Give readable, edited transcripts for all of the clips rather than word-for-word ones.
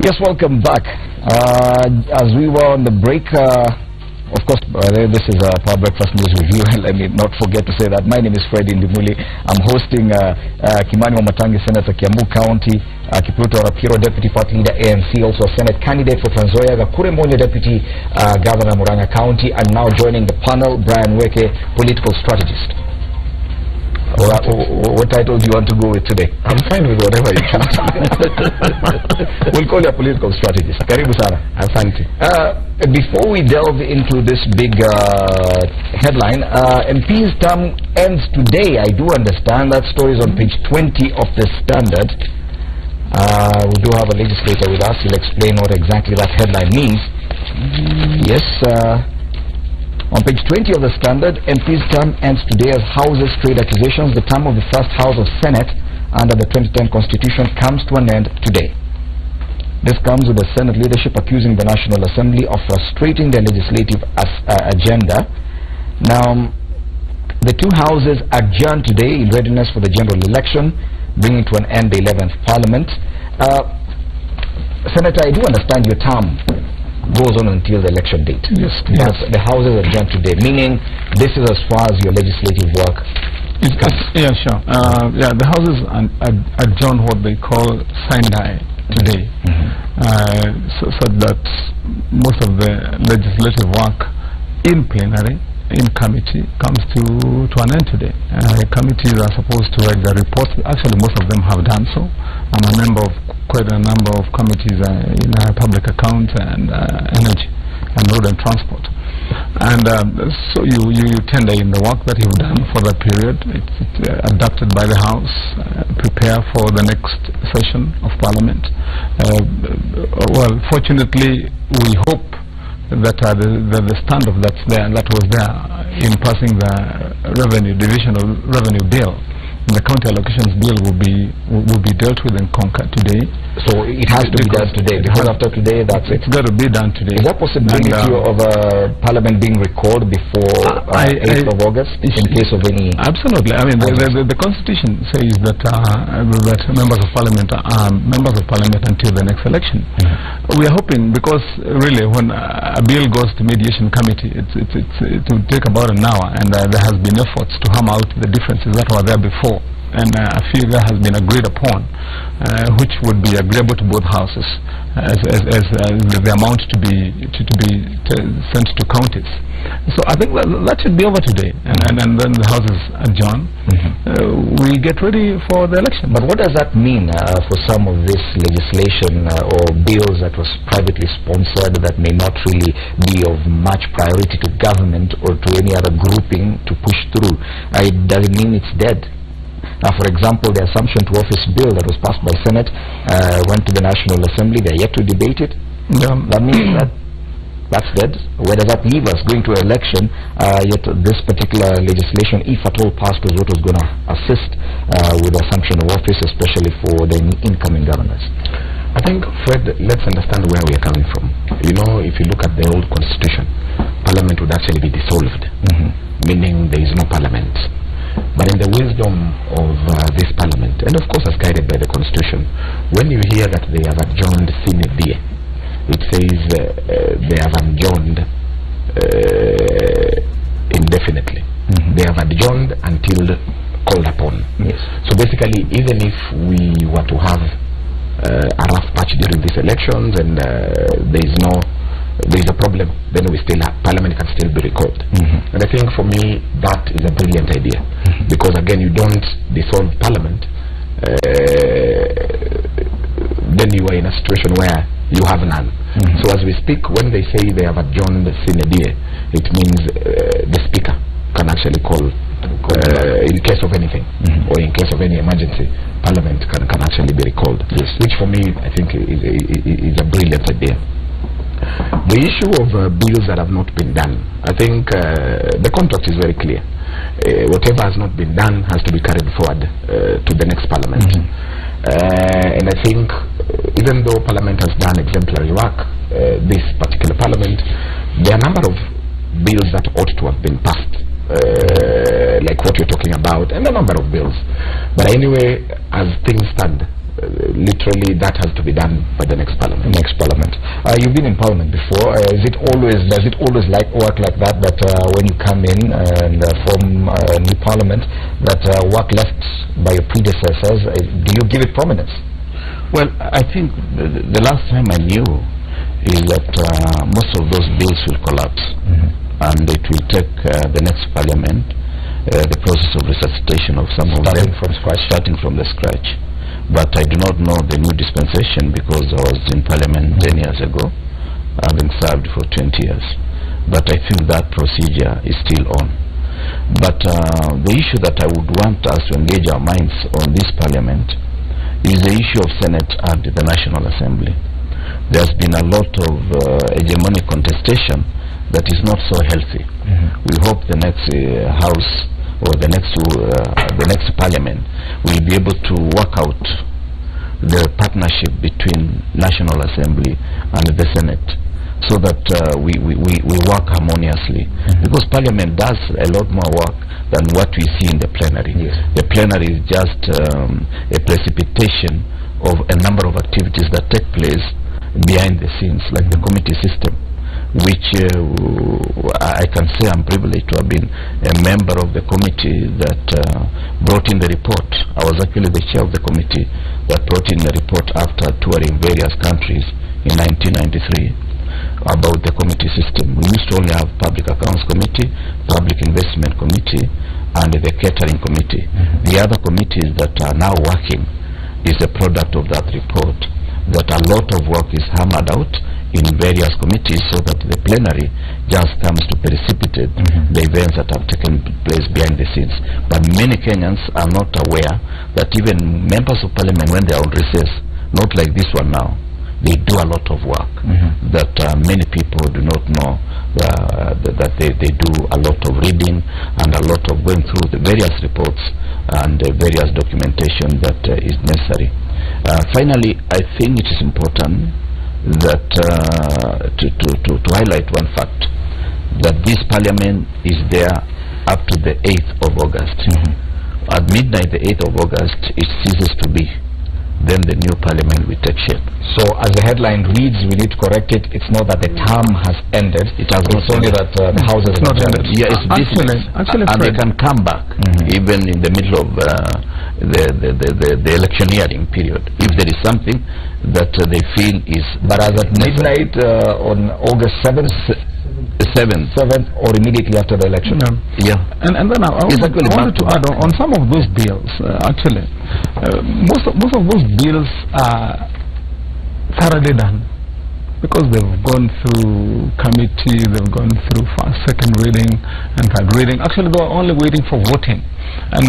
Yes, welcome back. As we were on the break, of course, this is a Power Breakfast News Review. Let me not forget to say that my name is Freddie Ndimuli. I'm hosting Kimani Wamatangi, Senator Kiambu County, Kipruto Rapiro, Deputy Party Leader ANC, also a Senate candidate for Trans Nzoia, Gakure Monye, Deputy Governor Murang'a County, and now joining the panel, Brian Weke, political strategist. What title do you want to go with today? I'm fine with whatever you choose. We'll call you a political strategist. Karibu sana. Asante. Before we delve into this big headline, MP's term ends today. I do understand that story is on page 20 of the Standard. We do have a legislator with us. He'll explain what exactly that headline means. Yes. On page 20 of the Standard, MP's term ends today as Houses trade accusations. The term of the first House of Senate under the 2010 Constitution comes to an end today. This comes with the Senate leadership accusing the National Assembly of frustrating their legislative agenda. Now, the two houses adjourn today in readiness for the general election, bringing to an end the 11th Parliament. Senator, I do understand your term goes on until the election date. Yes. But the houses adjourn today, meaning this is as far as your legislative work comes. Yeah, sure. The houses adjourn what they call Sinai today, so that most of the legislative work in plenary, in committee, comes to an end today. Committees are supposed to write the reports. Actually, most of them have done so. I'm a member of quite a number of committees in public accounts and energy and road and transport. And so you tender in the work that you've done for that period. It's adopted by the House, prepare for the next session of Parliament. Well, fortunately, we hope that the standoff that was there in passing the divisional revenue bill, the county allocations bill will be dealt with and conquered today. So it has to be done today, because after today, that's it. It's got to be done today. Is that possibility of Parliament being recalled before 8th of August in case of any? Absolutely. I mean, the Constitution says that members of Parliament are members of Parliament until the next election. We are hoping, because really when a bill goes to mediation committee, it will take about an hour, and there has been efforts to hammer out the differences that were there before. And I feel that has been agreed upon, which would be agreeable to both houses as the amount to be sent to counties. So I think that should be over today, and then the houses adjourn. We get ready for the election. But what does that mean for some of this legislation or bills that was privately sponsored that may not really be of much priority to government or to any other grouping to push through? Does it mean it's dead? Now, for example, the Assumption to Office bill that was passed by Senate went to the National Assembly. They're yet to debate it. That means that's dead. Where does that leave us? Going to an election, yet this particular legislation, if at all passed, was what was going to assist with the Assumption of Office, especially for the incoming governors. I think, Fred, let's understand where we are coming from. You know, if you look at the old Constitution, Parliament would actually be dissolved, meaning there is no Parliament. But in the wisdom of this Parliament, and of course as guided by the Constitution, when you hear that they have adjourned sine die, it says they have adjourned indefinitely. They have adjourned until called upon. Yes. So basically, even if we were to have a rough patch during these elections and there is a problem, then Parliament can still be recalled. And I think for me that is a brilliant idea, because again, you don't dissolve Parliament, then you are in a situation where you have none. So as we speak, when they say they have adjourned sine die, it means the Speaker can actually call in case of anything, or in case of any emergency, Parliament can actually be recalled. Yes. Which for me, I think is a brilliant idea. The issue of bills that have not been done, I think the contract is very clear. Whatever has not been done has to be carried forward to the next Parliament. And I think even though Parliament has done exemplary work, this particular Parliament, there are a number of bills that ought to have been passed, like what you're talking about, and a number of bills. But anyway, as things stand, literally that has to be done by the next parliament. You've been in parliament before. Does it always work like that? That when you come in and form a new parliament, that work left by your predecessors, do you give it prominence? Well, I think the last time I knew is that most of those bills will collapse, and it will take the next parliament the process of resuscitation of some of them starting from the scratch. But I do not know the new dispensation because I was in parliament 10 years ago, having served for 20 years. But I think that procedure is still on. But the issue that I would want us to engage our minds on this parliament is the issue of Senate and the National Assembly. There's been a lot of hegemonic contestation that is not so healthy. We hope the next House or the next parliament will be able to work out the partnership between National Assembly and the Senate, so that we work harmoniously, because parliament does a lot more work than what we see in the plenary. The plenary is just a precipitation of a number of activities that take place behind the scenes, like the committee system, which I can say I'm privileged to have been a member of the committee that brought in the report. I was actually the chair of the committee that brought in the report after touring various countries in 1993 about the committee system. We used to only have Public Accounts Committee, Public Investment Committee, and the Catering Committee. The other committees that are now working is a product of that report, that a lot of work is hammered out in various committees, so that the plenary just comes to precipitate the events that have taken place behind the scenes. But many Kenyans are not aware that even members of parliament, when they are on recess, not like this one now, they do a lot of work that many people do not know, that they do a lot of reading and a lot of going through the various reports and various documentation that is necessary. Finally, I think it is important that to highlight one fact, that this parliament is there up to the 8th of August. At midnight, the 8th of August, it ceases to be. Then the new parliament will take shape. So as the headline reads, we need to correct it. It's not that the term has ended. It has not only that the House has not ended. Yeah, it's actually, and they can come back even in the middle of the electioneering period if there is something that they feel is. But as at midnight on August 7th, 7th or immediately after the election. Yeah. And then I wanted to add on some of those bills. Actually, most of those bills are thoroughly done, because they've gone through committee, they've gone through first, second reading and third reading. Actually, they were only waiting for voting. And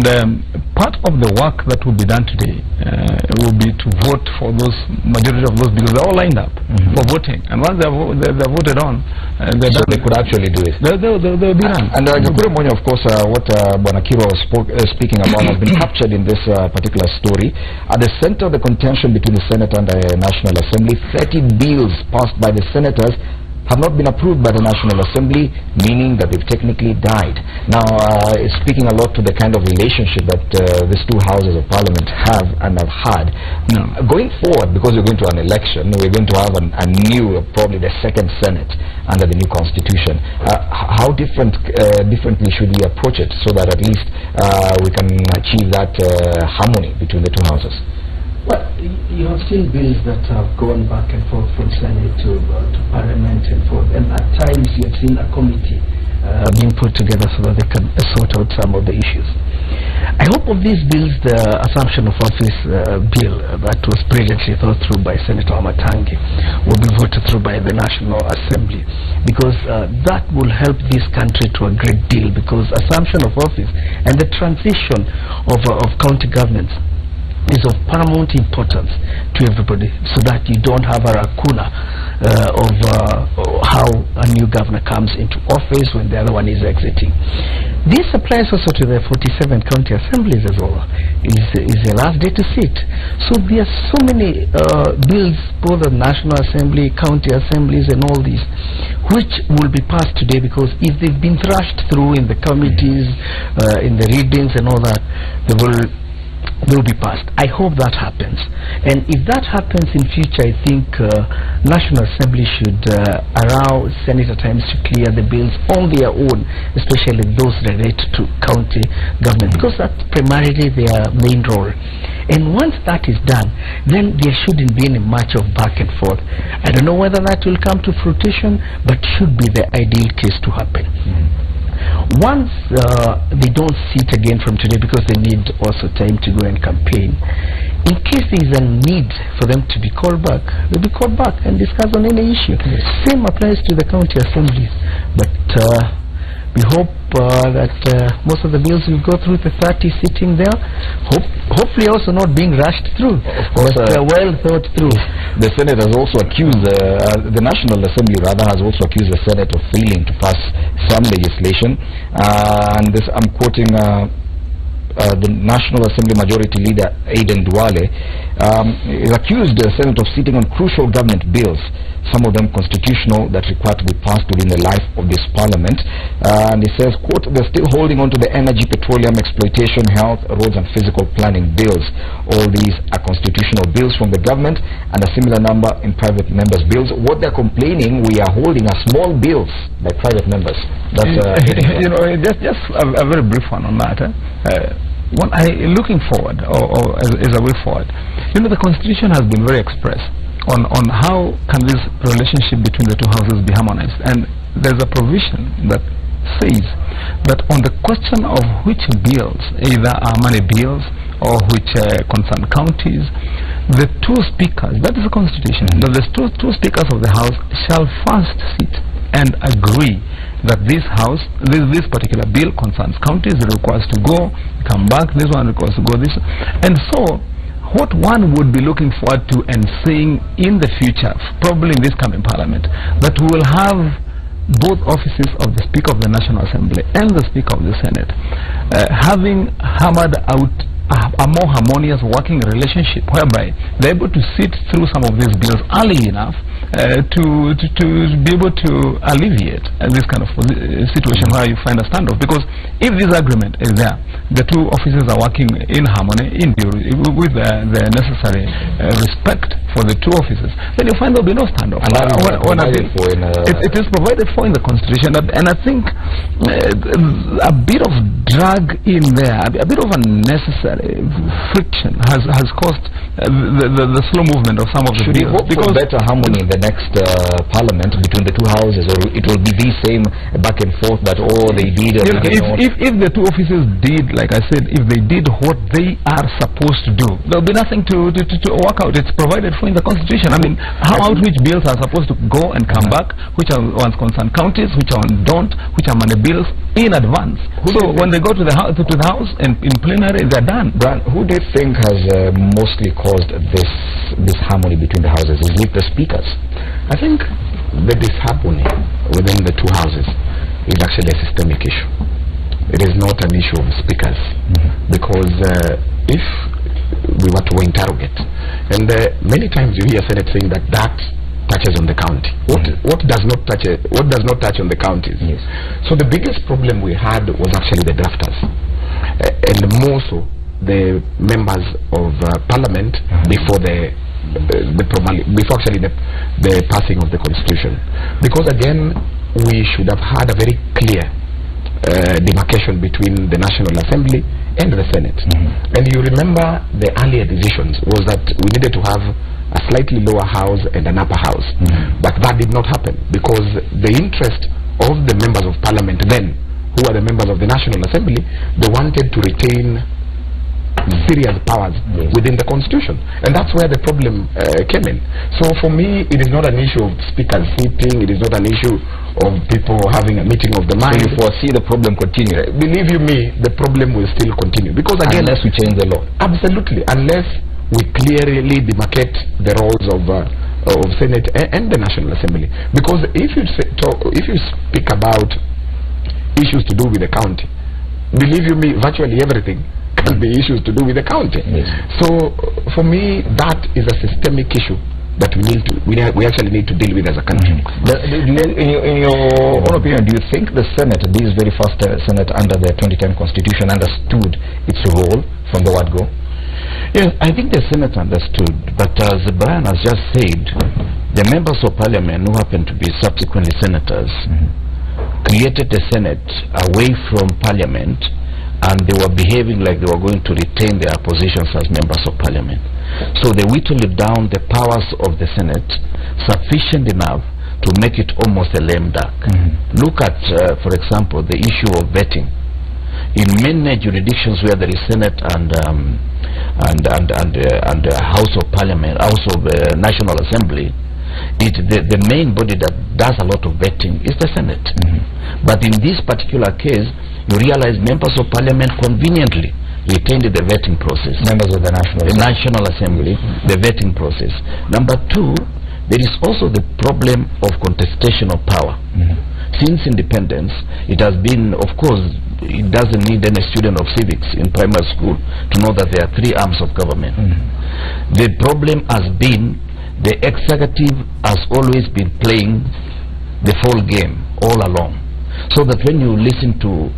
part of the work that will be done today will be to vote for those majority of those bills. They're all lined up for voting. And once they're voted on, so they could actually do it. They'll be done. And Jakure Monyo, of course, what Bonakiro was speaking about has been captured in this particular story. At the center of the contention between the Senate and the National Assembly, 30 bills passed by the senators have not been approved by the National Assembly, meaning that they've technically died. Now, it's speaking a lot to the kind of relationship that these two houses of parliament have and have had. Going forward, because we're going to an election, we're going to have a new, probably the second Senate under the new constitution. How differently should we approach it, so that at least we can achieve that harmony between the two houses? Well, you have seen bills that have gone back and forth from Senate to Parliament and forth, and at times you have seen a committee being put together so that they can sort out some of the issues. I hope of these bills, the Assumption of Office bill that was brilliantly thought through by Senator Amatangi will be voted through by the National Assembly, because that will help this country to a great deal, because Assumption of Office and the transition of county governments is of paramount importance to everybody, so that you don't have a lacuna of how a new governor comes into office when the other one is exiting. This applies also to the 47 county assemblies as well. Is the last day to sit. So there are so many bills, both the National Assembly, county assemblies and all these, which will be passed today, because if they've been thrashed through in the committees, in the readings and all that, they will will be passed. I hope that happens. And if that happens in future, I think National Assembly should allow Senate at times to clear the bills on their own, especially those related to county government, because that's primarily their main role. And once that is done, then there shouldn't be any much of back and forth. I don't know whether that will come to fruition, but should be the ideal case to happen. Once they don't sit again from today, because they need also time to go and campaign, in case there is a need for them to be called back, they'll be called back and discuss on any issue. Same applies to the county assemblies. But we hope that most of the bills will go through the 30 sitting there, hopefully also not being rushed through, but well thought through. The Senate has also accused, the National Assembly rather, has also accused the Senate of failing to pass some legislation. And this, I'm quoting the National Assembly Majority Leader Aiden Duale, is accused the Senate of sitting on crucial government bills, some of them constitutional, that require to be passed within the life of this parliament. And he says, quote, they're still holding on to the energy, petroleum, exploitation, health, roads and physical planning bills. All these are constitutional bills from the government and a similar number in private members' bills. What they're complaining, we are holding are small bills by private members. That's you know, just a very brief one on that. Looking forward, or as a way forward, you know, the Constitution has been very express on how can this relationship between the two houses be harmonized, and there's a provision that says that on the question of which bills, either are money bills or which concern counties, the two speakers, that is the Constitution, that the two speakers of the House shall first sit and agree that this house, this particular bill concerns counties, it requires to go, come back, this one requires to go, this. And so what one would be looking forward to and seeing in the future, probably in this coming parliament, that we will have both offices of the Speaker of the National Assembly and the Speaker of the Senate having hammered out a more harmonious working relationship, whereby they're able to sit through some of these bills early enough to be able to alleviate this kind of situation where you find a standoff. Because if this agreement is there, the two offices are working in harmony, with the necessary respect for the two offices, then you find there'll be no standoff. And it is provided for in the Constitution, and I think a bit of drag in there, a bit of unnecessary friction has caused the slow movement of some of the bills. Should we hope for better harmony in the next parliament between the two houses, or it will be the same back and forth that they did? If the two offices did, like I said, if they did what they are supposed to do, there will be nothing to work out. It's provided for in the Constitution. I mean, how outreach bills are supposed to go and come back, which are ones concern counties, which are don't, which are money bills, in advance. So when they go to the house and in plenary, they're done. Brian, who do you think has mostly caused this harmony between the houses? Is it the speakers? I think the disharmony within the two houses is actually a systemic issue. It is not an issue of speakers, because if we were to interrogate, and many times you hear Senate saying that touches on the county. What does not touch on the counties? Yes. So the biggest problem we had was actually the drafters, and more so the members of parliament before before actually the passing of the Constitution, because again we should have had a very clear demarcation between the National Assembly and the Senate. And you remember the earlier decisions was that we needed to have a slightly lower house and an upper house, but that did not happen because the interest of the members of parliament then, who are the members of the National Assembly, they wanted to retain serious powers within the Constitution, and that's where the problem came in. So for me, it is not an issue of speakers sitting, it is not an issue of people having a meeting of the mind. So you foresee the problem continue? Believe you me, the problem will still continue, because again, unless we change the law. Absolutely, unless we clearly demarcate the roles of Senate and the National Assembly. Because if you speak about issues to do with the county, believe you me, virtually everything can be issues to do with the county. Yes. So for me, that is a systemic issue that we actually need to deal with as a country. In your own opinion, do you think the Senate, this very first Senate under the 2010 Constitution, understood its role from the word go? Yes, I think the Senate understood, but as Brian has just said, the members of parliament who happen to be subsequently senators created the Senate away from parliament, and they were behaving like they were going to retain their positions as members of parliament. So they whittled down the powers of the Senate sufficient enough to make it almost a lame duck. Look at, for example, the issue of vetting. In many jurisdictions where there is Senate and House of Parliament, House of National Assembly, the main body that does a lot of vetting is the Senate. But in this particular case, you realize members of Parliament conveniently retained the vetting process. Members of the National Assembly, the vetting process. Number two, there is also the problem of contestation of power. Since independence, it has been, of course, it doesn't need any student of civics in primary school to know that there are three arms of government. The problem has been the executive has always been playing the full game all along. So that when you listen to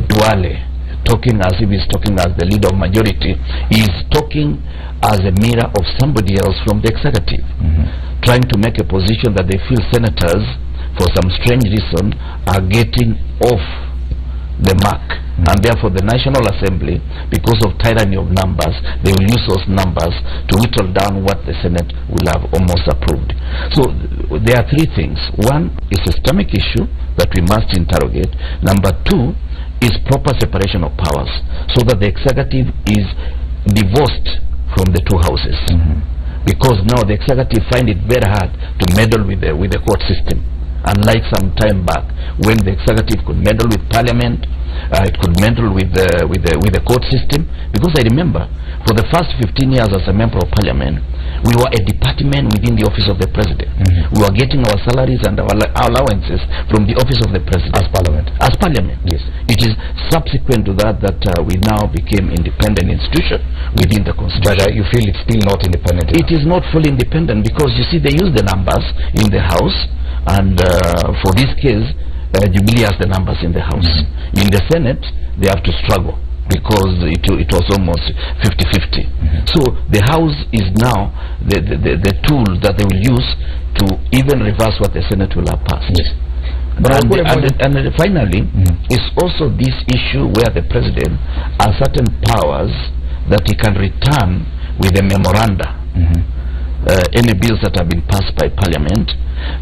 Duale talking as if he's talking as the leader of majority, he's talking as a mirror of somebody else from the executive, trying to make a position that they feel senators, for some strange reason, are getting off the mark, and therefore the National Assembly, because of tyranny of numbers, they will use those numbers to whittle down what the Senate will have almost approved. So there are three things. One is a systemic issue that we must interrogate. Number two is proper separation of powers, so that the executive is divorced from the two houses, because now the executive find it very hard to meddle with the court system. Unlike some time back, when the executive could meddle with parliament, it could meddle with the court system. Because I remember, for the first 15 years as a member of parliament, we were a department within the office of the president. We were getting our salaries and our allowances from the office of the president. As parliament. Yes. It is subsequent to that we now became independent institution within the constitution. But you feel it's still not independent enough? It is not fully independent, because you see, they use the numbers in the house, and for this case, Jubilee has the numbers in the house. In the Senate, they have to struggle, because it was almost 50-50. So the house is now the tool that they will use to even reverse what the Senate will have passed. Yes. But and finally, it's also this issue where the president has certain powers that he can return with a memoranda. Any bills that have been passed by parliament,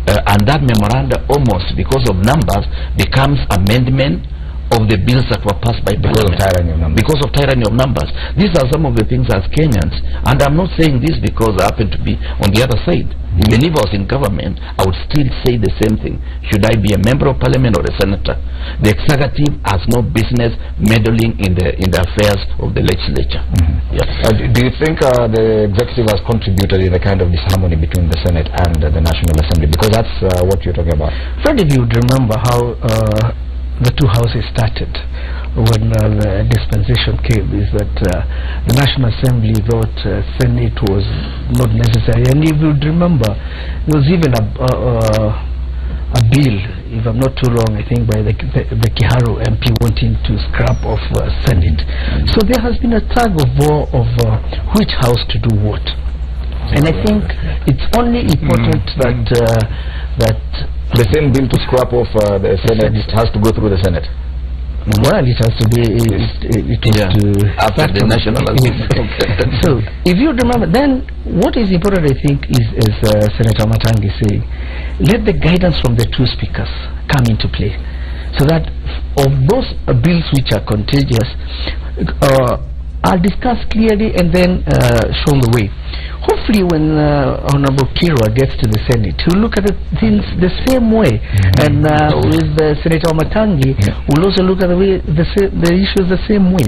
and that memoranda almost, because of numbers, becomes amendment of the bills that were passed by parliament. Because of tyranny of numbers. These are some of the things as Kenyans, and I'm not saying this because I happen to be on the other side. Even if I was in government, I would still say the same thing. Should I be a member of parliament or a senator? The executive has no business meddling in the affairs of the legislature. Yes. Do you think the executive has contributed in the kind of disharmony between the Senate and the National Assembly? Because that's what you're talking about. Fred, if you would remember how the two houses started when the dispensation came, is that the National Assembly thought Senate was not necessary. And if you would remember, there was even a bill, if I'm not too wrong, I think by the Kiharu MP wanting to scrap off Senate. So there has been a tug of war of which house to do what. And I think it's only important that the same bill to scrap off the Senate has to go through the Senate. Well, it has to be after the National Assembly. So, if you remember, then what is important, I think, is Senator Matangi saying, let the guidance from the two speakers come into play, so that of those bills which are contagious are discussed clearly and then shown the way. Hopefully when Honorable Kirwa gets to the Senate, he'll look at the things the same way, and with Senator Matangi, we'll also look at the issues the same way.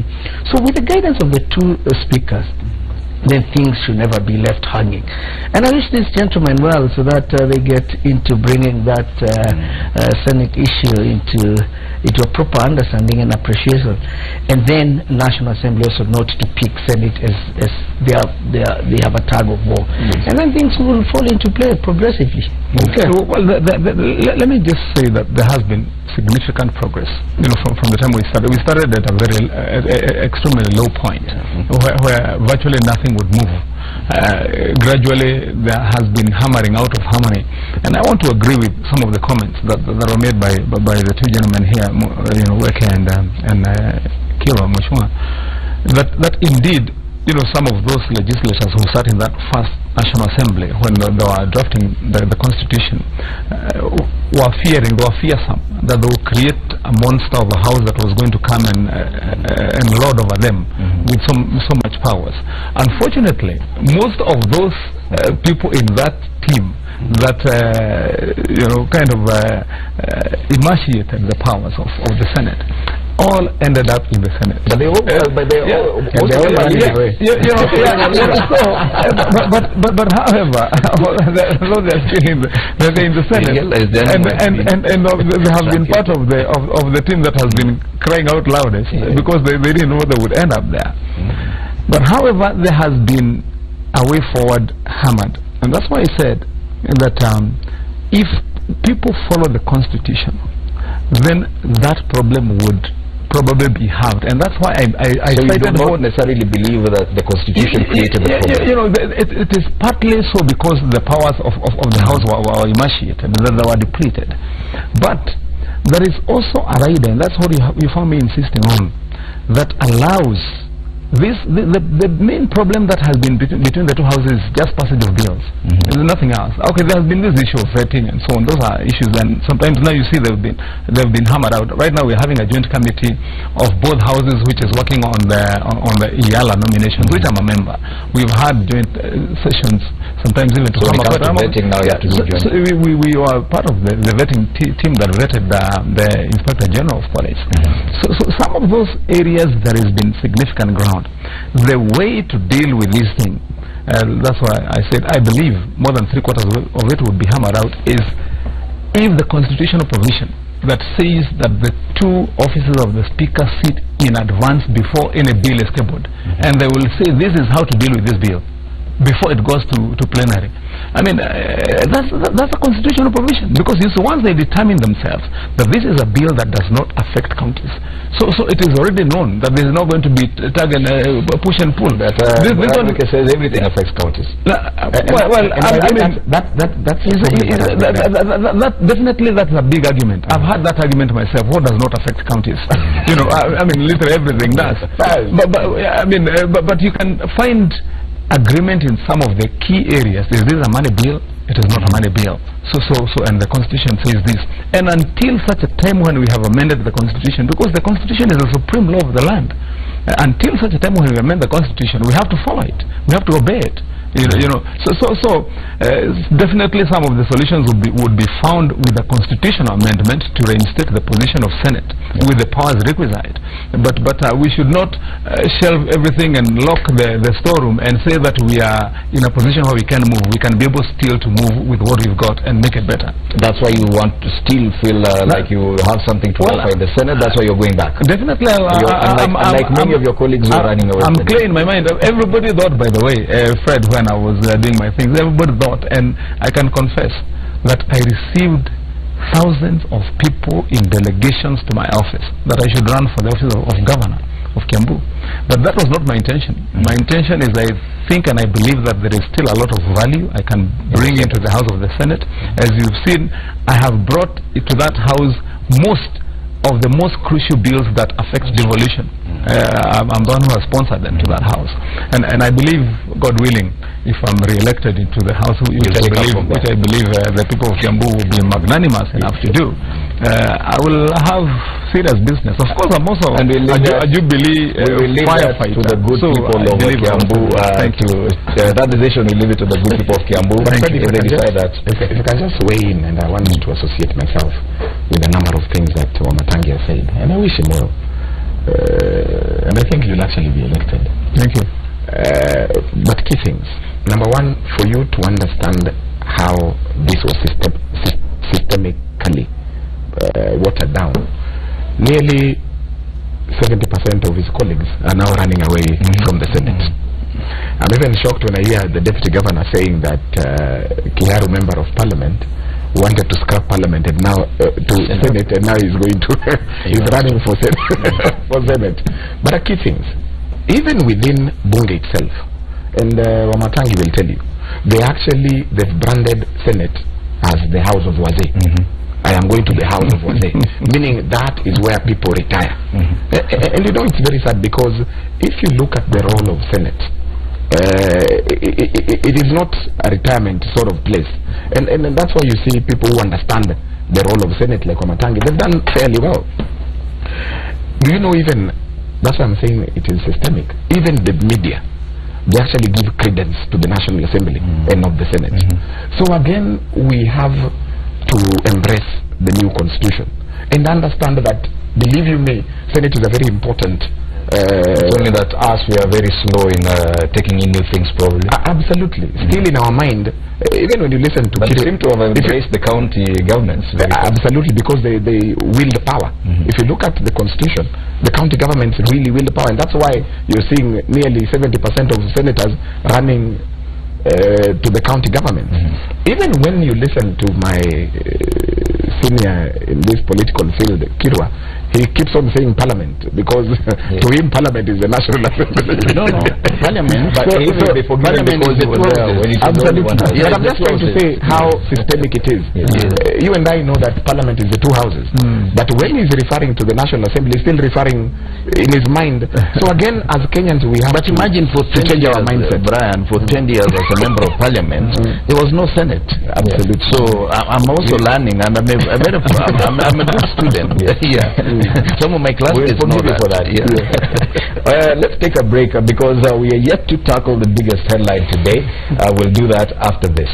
So with the guidance of the two speakers, then things should never be left hanging. And I wish these gentlemen well, so that they get into bringing that Senate issue into a proper understanding and appreciation, and then National Assembly also note to pick Senate as they have a tug of war, and then things will fall into place progressively. Okay. Well, let me just say that there has been significant progress. From the time we started. We started at a very extremely low point, where virtually nothing would move. Gradually, there has been hammering out of harmony, and I want to agree with some of the comments that were made by the two gentlemen here, Weke and Kiro Mushua, that indeed, some of those legislators who sat in that first National Assembly when they were drafting the Constitution were fearsome that they would create a monster of a house that was going to come and lord over them with so much powers. Unfortunately, most of those people in that team that emaciated the powers of the Senate all ended up in the Senate. But they all but however, though they're still in the Senate, and they have been part of the team that has been crying out loudest because they didn't know they would end up there. But however, there has been a way forward hammered, and that's why I said that if people follow the Constitution, then that problem would probably be halved, and that's why I so you do not necessarily believe that the Constitution created the problem. It is partly so because the powers of the House were emaciated, that they were depleted. But there is also a rider, and that's what you found me insisting on, that allows this. The main problem that has been between the two houses is just passage of bills. There's nothing else. Okay, there has been this issue of vetting and so on. Those are issues, and sometimes now you see they've been hammered out. Right now we're having a joint committee of both houses which is working on the IALA nominations, which I'm a member. We've had joint sessions, sometimes even to come up with vetting. Now you have to do joint. So we were part of the vetting team that vetted the Inspector General of Police. So some of those areas there has been significant ground. The way to deal with this thing, that's why I said I believe more than 3/4 of it would be hammered out, is if the constitutional provision that says that the two offices of the Speaker sit in advance before any bill is tabled, and they will say this is how to deal with this bill before it goes to plenary. I mean, that's a constitutional provision, because you see, once they determine themselves that this is a bill that does not affect counties, so it is already known that there is not going to be tug and push and pull. But says everything affects counties. Definitely that's a big argument. I've had that argument myself. What does not affect counties? I mean, literally everything does. But you can find agreement in some of the key areas. Is this a money bill? It is not a money bill. So, and the Constitution says this. And until such a time when we have amended the Constitution, because the Constitution is the supreme law of the land, until such a time when we amend the Constitution, we have to follow it. We have to obey it. Definitely some of the solutions would be found with a constitutional amendment to reinstate the position of Senate with the powers requisite. But we should not shelve everything and lock the storeroom and say that we are in a position where we can move. We can be able still to move with what we've got and make it better. That's why you want to still feel like you have something to offer in the Senate. That's why you're going back. Definitely. Like many of your colleagues who are running away. I'm clear in my mind. Everybody thought, by the way, Fred, when I was doing my things, everybody thought, and I can confess that I received thousands of people in delegations to my office that I should run for the office of governor of Kiambu. But that was not my intention. My intention is, I think and I believe that there is still a lot of value I can bring into the House of the Senate. As you've seen, I have brought to that House most of the most crucial bills that affect devolution. I'm the one who has sponsored them to that House, and I believe, God willing, if I'm re-elected into the House, which I believe the people of Kiambu will be magnanimous enough to do, I will have serious business. Of course, I'm also a Jubilee firefighter. To the good people of Kiambu. Thank you. That decision will leave it to the good people of Kiambu. But if they decide that. If I can just weigh in, and I want to associate myself with a number of things that Wamatangi has said, and I wish him well. And I think you'll actually be elected. Thank you. But key things. Number one, for you to understand how this was systemically watered down, nearly 70% of his colleagues are now running away from the Senate. I'm even shocked when I hear the deputy governor saying that Kiharu, member of parliament, wanted to scrap parliament and now to Senate, and now he's going to he's running for Senate. For Senate. But a key things, even within Bunge itself, and Wamatangi will tell you, they've branded Senate as the house of Wazee. I am going to the house of Wazee, meaning that is where people retire. And you know, it's very sad, because if you look at the role of Senate, it is not a retirement sort of place, and that's why you see people who understand the role of Senate, like Wamatangi, they've done fairly well. Do you know, even that's why I'm saying it is systemic. Even the media, they actually give credence to the National Assembly and not the Senate. So again, we have to embrace the new constitution and understand that, believe you me, Senate is a very important. It's only that us, we are very slow in taking in new things, probably. Absolutely. Still in our mind, even when you listen to... But they seem to have embraced the county governments. Absolutely, because they wield power. If you look at the constitution, the county governments really wield power, and that's why you're seeing nearly 70% of senators running to the county government. Even when you listen to my senior in this political field, Kirwa, he keeps on saying parliament, because to him parliament is the National Assembly. No, parliament, but parliament is the 12. Absolutely. But I'm just trying to say how systemic it is. You and I know that parliament is the two houses, but when he's referring to the National Assembly, he's still referring in his mind. So again, as Kenyans, we have to imagine for 10 change years, our mindset. Brian, for 10 years as a member of parliament, there was no Senate. Absolutely. So I'm also learning, and I'm a good student. Some of my classmates know that. For that. Let's take a break because we are yet to tackle the biggest headline today. We'll do that after this.